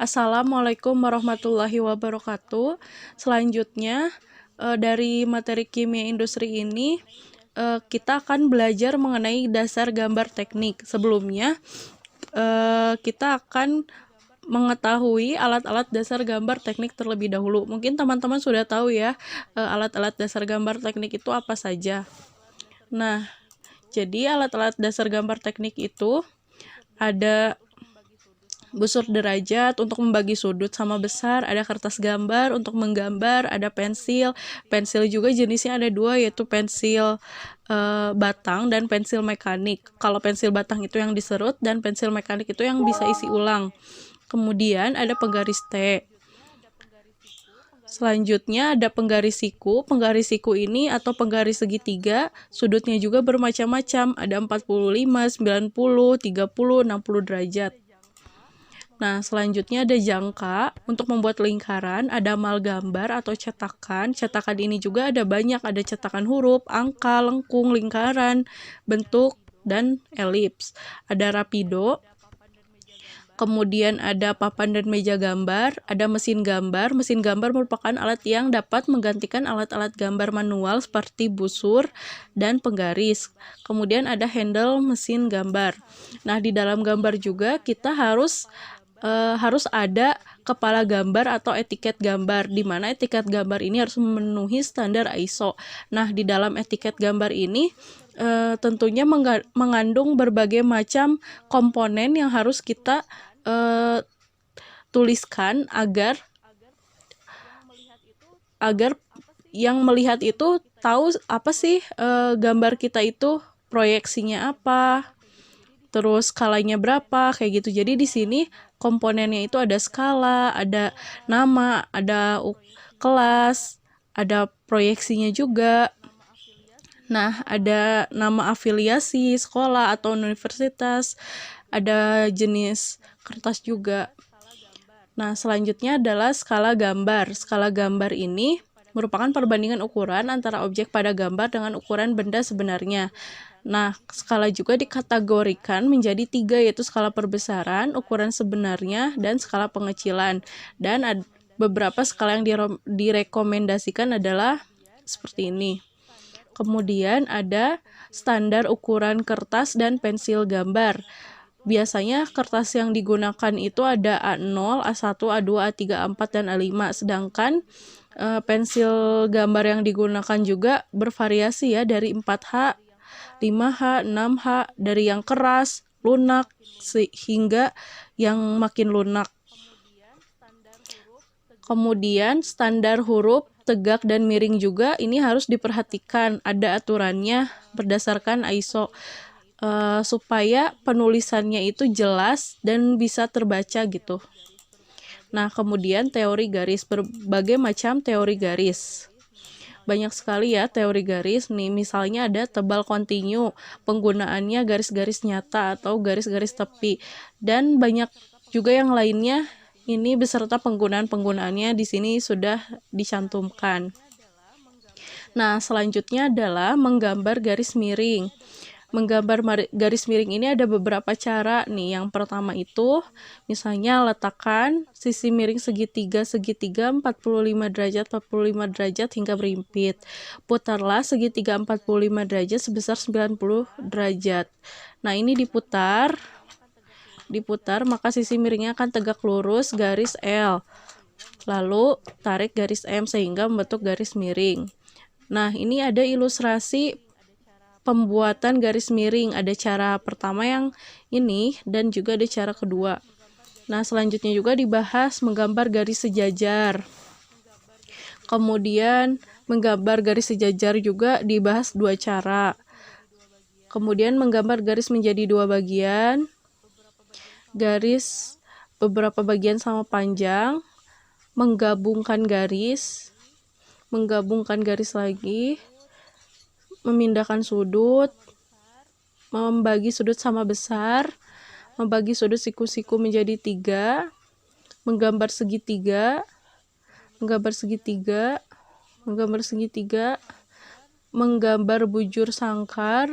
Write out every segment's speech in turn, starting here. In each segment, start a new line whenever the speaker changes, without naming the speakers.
Assalamualaikum warahmatullahi wabarakatuh. Selanjutnya, dari materi kimia industri ini, kita akan belajar mengenai dasar gambar teknik. Sebelumnya, kita akan mengetahui alat-alat dasar gambar teknik terlebih dahulu. Mungkin teman-teman sudah tahu ya, alat-alat dasar gambar teknik itu apa saja. Nah, jadi alat-alat dasar gambar teknik itu ada busur derajat untuk membagi sudut sama besar, ada kertas gambar untuk menggambar, ada pensil. Pensil juga jenisnya ada dua, yaitu pensil batang dan pensil mekanik. Kalau pensil batang itu yang diserut dan pensil mekanik itu yang bisa isi ulang. Kemudian ada penggaris T. Selanjutnya ada penggaris siku. Penggaris siku ini atau penggaris segitiga, sudutnya juga bermacam-macam. Ada 45, 90, 30, 60 derajat. Nah, selanjutnya ada jangka. Untuk membuat lingkaran, ada mal gambar atau cetakan. Cetakan ini juga ada banyak, ada cetakan huruf, angka, lengkung, lingkaran, bentuk, dan elips. Ada rapido. Kemudian ada papan dan meja gambar, ada mesin gambar. Mesin gambar merupakan alat yang dapat menggantikan alat-alat gambar manual seperti busur dan penggaris. Kemudian ada handle mesin gambar. Nah, di dalam gambar juga kita harus ada kepala gambar atau etiket gambar, di mana etiket gambar ini harus memenuhi standar ISO. Nah, di dalam etiket gambar ini tentunya mengandung berbagai macam komponen yang harus kita tuliskan agar yang melihat itu tahu apa sih gambar kita itu proyeksinya apa, terus skalanya berapa, kayak gitu. Jadi di sini komponennya itu ada skala, ada nama, ada kelas, ada proyeksinya juga. Nah, ada nama afiliasi sekolah atau universitas, ada jenis kertas juga. Nah, selanjutnya adalah skala gambar. Skala gambar ini merupakan perbandingan ukuran antara objek pada gambar dengan ukuran benda sebenarnya. Nah, skala juga dikategorikan menjadi 3, yaitu skala perbesaran, ukuran sebenarnya, dan skala pengecilan. Dan beberapa skala yang direkomendasikan adalah seperti ini. Kemudian ada standar ukuran kertas dan pensil gambar. Biasanya kertas yang digunakan itu ada A0, A1, A2, A3, A4, dan A5. Sedangkan pensil gambar yang digunakan juga bervariasi ya, dari 4H, 5H, 6H, dari yang keras, lunak, hingga yang makin lunak. Kemudian standar huruf tegak dan miring juga ini harus diperhatikan, ada aturannya berdasarkan ISO supaya penulisannya itu jelas dan bisa terbaca gitu. Nah, kemudian teori garis, berbagai macam teori garis. Banyak sekali ya teori garis nih, misalnya ada tebal kontinu, penggunaannya garis-garis nyata atau garis-garis tepi, dan banyak juga yang lainnya. Ini beserta penggunaannya di sini sudah dicantumkan. Nah, selanjutnya adalah menggambar garis miring. Menggambar garis miring ini ada beberapa cara nih. Yang pertama itu misalnya letakkan sisi miring segitiga 45 derajat 45 derajat hingga berimpit. Putarlah segitiga 45 derajat sebesar 90 derajat. Nah, ini diputar, maka sisi miringnya akan tegak lurus garis L. Lalu tarik garis M sehingga membentuk garis miring. Nah, ini ada ilustrasi pembuatan garis miring. Ada cara pertama yang ini dan juga ada cara kedua. Nah, selanjutnya juga dibahas menggambar garis sejajar. Kemudian menggambar garis sejajar juga dibahas 2 cara. Kemudian menggambar garis menjadi 2 bagian. Garis beberapa bagian sama panjang. Menggabungkan garis lagi, memindahkan sudut, membagi sudut sama besar, membagi sudut siku-siku menjadi 3, menggambar segitiga, menggambar bujur sangkar,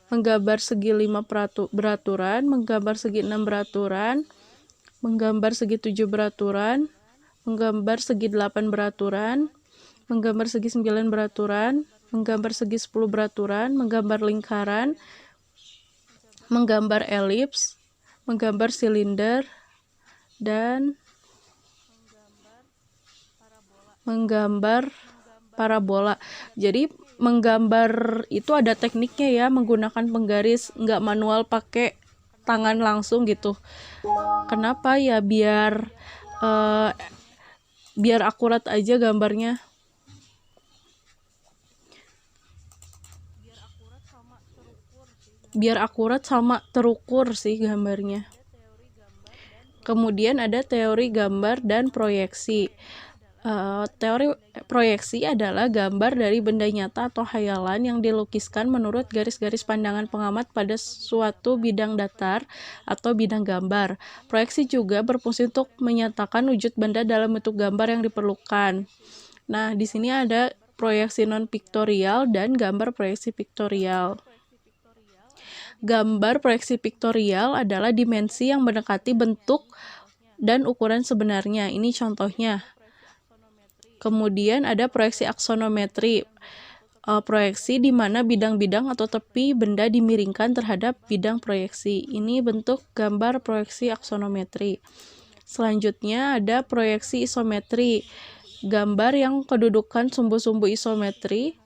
menggambar segi 5 beraturan, menggambar segi 6 beraturan, menggambar segi 7 beraturan, menggambar segi 8 beraturan, menggambar segi 9 beraturan, menggambar segi 10 beraturan, menggambar lingkaran, menggambar elips, menggambar silinder, dan menggambar parabola. Jadi menggambar itu ada tekniknya ya, menggunakan penggaris, nggak manual pakai tangan langsung gitu. Kenapa ya? Biar akurat aja gambarnya. Biar akurat sama terukur sih gambarnya. Kemudian ada teori gambar dan proyeksi. Teori proyeksi adalah gambar dari benda nyata atau hayalan yang dilukiskan menurut garis-garis pandangan pengamat pada suatu bidang datar atau bidang gambar. Proyeksi juga berfungsi untuk menyatakan wujud benda dalam bentuk gambar yang diperlukan. Nah, di sini ada proyeksi non-piktorial dan gambar proyeksi piktorial. Gambar proyeksi piktorial adalah dimensi yang mendekati bentuk dan ukuran sebenarnya. Ini contohnya. Kemudian ada proyeksi aksonometri. Proyeksi di mana bidang-bidang atau tepi benda dimiringkan terhadap bidang proyeksi. Ini bentuk gambar proyeksi aksonometri. Selanjutnya ada proyeksi isometri. Gambar yang kedudukan sumbu-sumbu isometri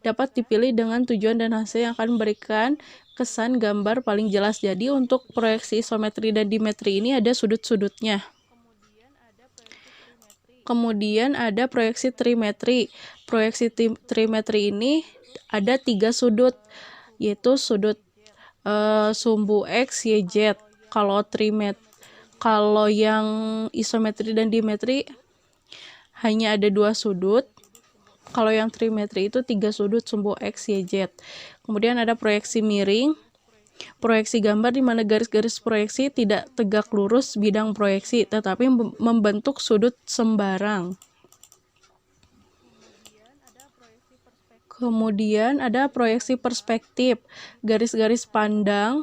dapat dipilih dengan tujuan dan hasil yang akan memberikan kesan gambar paling jelas. Jadi untuk proyeksi isometri dan dimetri ini ada sudut-sudutnya. Kemudian ada proyeksi trimetri. Proyeksi trimetri ini ada 3 sudut, yaitu sudut sumbu X, Y, Z. Kalau yang isometri dan dimetri hanya ada 2 sudut. Kalau yang trimetri itu 3 sudut sumbu X, Y, Z. Kemudian ada proyeksi miring. Proyeksi gambar di mana garis-garis proyeksi tidak tegak lurus bidang proyeksi, tetapi membentuk sudut sembarang. Kemudian ada proyeksi perspektif. Garis-garis pandang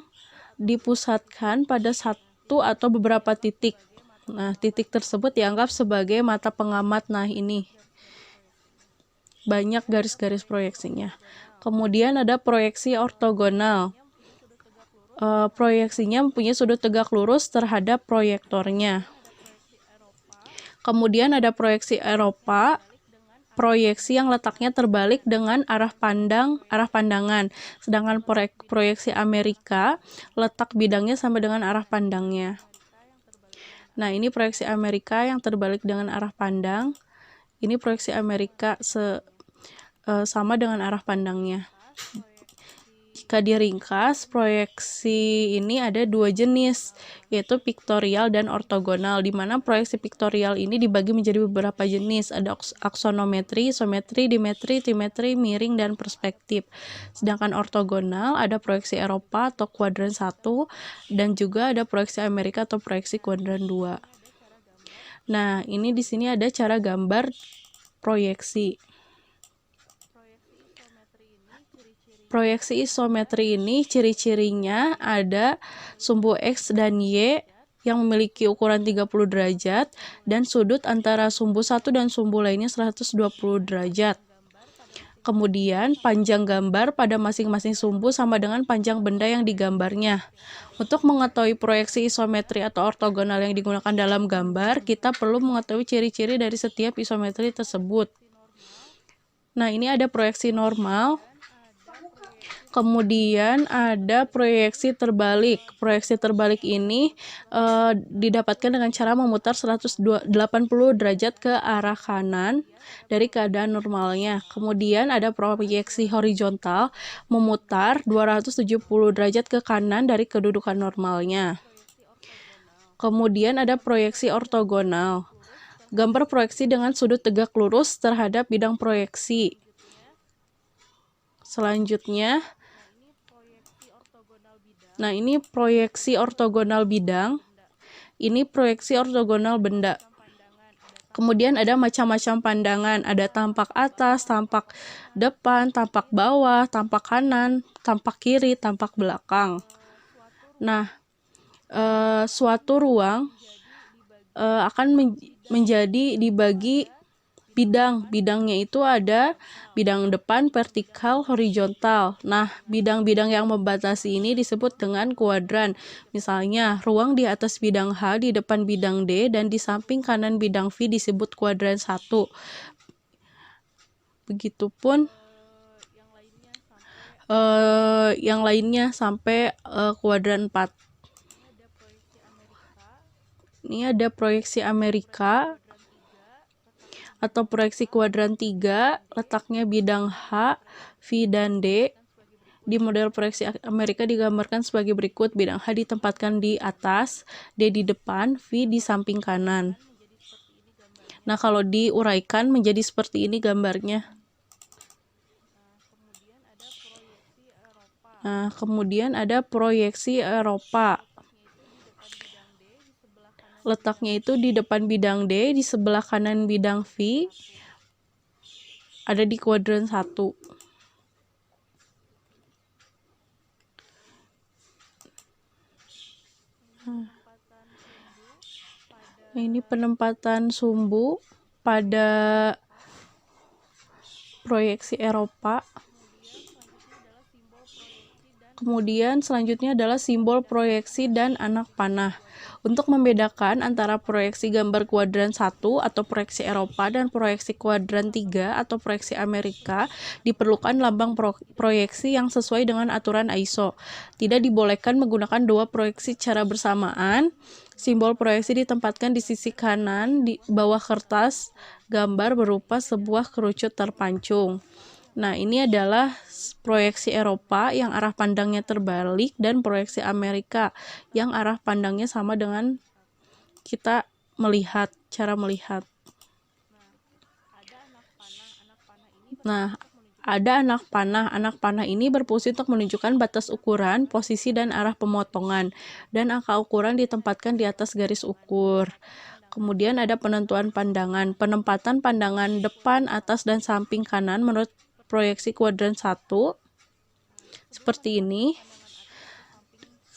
dipusatkan pada satu atau beberapa titik. Nah, titik tersebut dianggap sebagai mata pengamat. Nah, ini banyak garis-garis proyeksinya. Kemudian ada proyeksi ortogonal. Proyeksinya mempunyai sudut tegak lurus terhadap proyektornya. Kemudian ada proyeksi Eropa, proyeksi yang letaknya terbalik dengan arah pandangan. Sedangkan proyeksi Amerika, letak bidangnya sama dengan arah pandangnya. Nah, ini proyeksi Amerika yang terbalik dengan arah pandang. Ini proyeksi Amerika sama dengan arah pandangnya. Jika diringkas, proyeksi ini ada 2 jenis, yaitu piktorial dan ortogonal, di mana proyeksi piktorial ini dibagi menjadi beberapa jenis. Ada aksonometri, isometri, dimetri, trimetri, miring, dan perspektif. Sedangkan ortogonal ada proyeksi Eropa atau kuadran 1, dan juga ada proyeksi Amerika atau proyeksi kuadran 2. Nah, ini di sini ada cara gambar proyeksi. Proyeksi isometri ini ciri-cirinya ada sumbu X dan Y yang memiliki ukuran 30 derajat dan sudut antara sumbu satu dan sumbu lainnya 120 derajat. Kemudian panjang gambar pada masing-masing sumbu sama dengan panjang benda yang digambarnya. Untuk mengetahui proyeksi isometri atau ortogonal yang digunakan dalam gambar, kita perlu mengetahui ciri-ciri dari setiap isometri tersebut. Nah, ini ada proyeksi normal. Kemudian ada proyeksi terbalik. Proyeksi terbalik ini didapatkan dengan cara memutar 180 derajat ke arah kanan dari keadaan normalnya. Kemudian ada proyeksi horizontal, memutar 270 derajat ke kanan dari kedudukan normalnya. Kemudian ada proyeksi ortogonal. Gambar proyeksi dengan sudut tegak lurus terhadap bidang proyeksi. Selanjutnya, nah, ini proyeksi ortogonal bidang. Ini proyeksi ortogonal benda. Kemudian ada macam-macam pandangan. Ada tampak atas, tampak depan, tampak bawah, tampak kanan, tampak kiri, tampak belakang. Nah, suatu ruang akan menjadi dibagi bidangnya itu ada bidang depan, vertikal, horizontal. Nah, bidang-bidang yang membatasi ini disebut dengan kuadran. Misalnya, ruang di atas bidang H, di depan bidang D, dan di samping kanan bidang V disebut kuadran 1. Begitupun yang lainnya sampai kuadran 4. Ini ada proyeksi Amerika atau proyeksi kuadran 3, letaknya bidang H, V, dan D. Di model proyeksi Amerika digambarkan sebagai berikut. Bidang H ditempatkan di atas, D di depan, V di samping kanan. Nah, kalau diuraikan menjadi seperti ini gambarnya. Nah, kemudian ada proyeksi Eropa. Letaknya itu di depan bidang D, di sebelah kanan bidang V, ada di kuadran 1. Nah, ini penempatan sumbu pada proyeksi Eropa. Kemudian selanjutnya adalah simbol proyeksi dan anak panah. Untuk membedakan antara proyeksi gambar kuadran 1 atau proyeksi Eropa dan proyeksi kuadran 3 atau proyeksi Amerika, diperlukan lambang proyeksi yang sesuai dengan aturan ISO. Tidak dibolehkan menggunakan dua proyeksi secara bersamaan. Simbol proyeksi ditempatkan di sisi kanan di bawah kertas gambar berupa sebuah kerucut terpancung. Nah, ini adalah proyeksi Eropa yang arah pandangnya terbalik dan proyeksi Amerika yang arah pandangnya sama dengan kita melihat, cara melihat. Nah, ada anak panah. Anak panah ini berfungsi untuk menunjukkan batas ukuran, posisi, dan arah pemotongan. Dan angka ukuran ditempatkan di atas garis ukur. Kemudian ada penentuan pandangan. Penempatan pandangan depan, atas, dan samping kanan menurut proyeksi kuadran 1 seperti ini.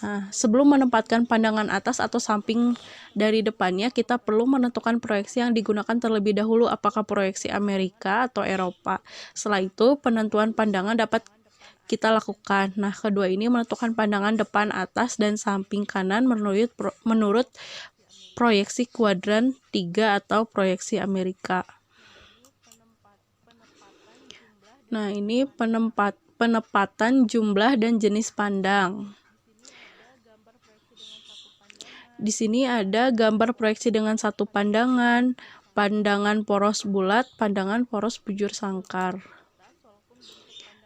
Nah, sebelum menempatkan pandangan atas atau samping dari depannya, kita perlu menentukan proyeksi yang digunakan terlebih dahulu, apakah proyeksi Amerika atau Eropa. Setelah itu, penentuan pandangan dapat kita lakukan. Nah, kedua ini menentukan pandangan depan, atas, dan samping kanan menurut proyeksi kuadran 3 atau proyeksi Amerika. Nah, ini penempatan jumlah dan jenis pandang. Di sini ada gambar proyeksi dengan satu pandangan, pandangan poros bulat, pandangan poros bujur sangkar.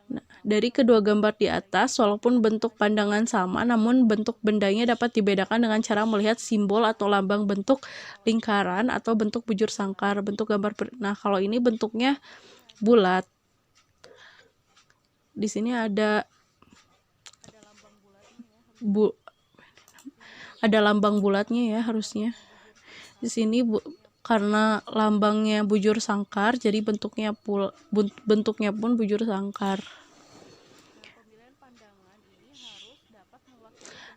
Nah, dari kedua gambar di atas, walaupun bentuk pandangan sama, namun bentuk bendanya dapat dibedakan dengan cara melihat simbol atau lambang bentuk lingkaran atau bentuk bujur sangkar. Bentuk gambar, nah kalau ini bentuknya bulat. Di sini ada lambang bulatnya ya harusnya. Di sini karena lambangnya bujur sangkar, jadi bentuknya pun bujur sangkar.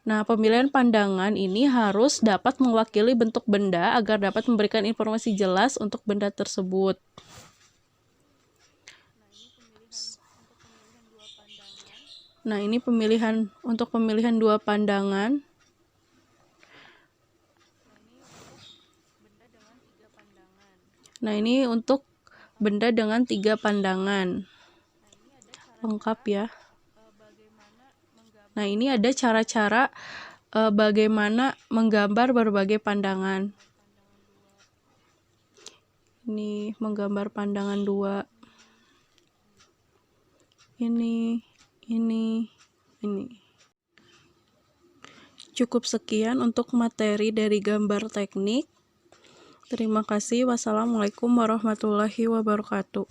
Nah, pemilihan pandangan ini harus dapat mewakili bentuk benda agar dapat memberikan informasi jelas untuk benda tersebut. Nah, ini untuk pemilihan dua pandangan. Nah, ini untuk benda dengan 3 pandangan. Lengkap ya. Nah, ini ada cara-cara bagaimana menggambar berbagai pandangan. Ini menggambar pandangan 2. Ini. Cukup sekian untuk materi dari gambar teknik. Terima kasih. Wassalamualaikum warahmatullahi wabarakatuh.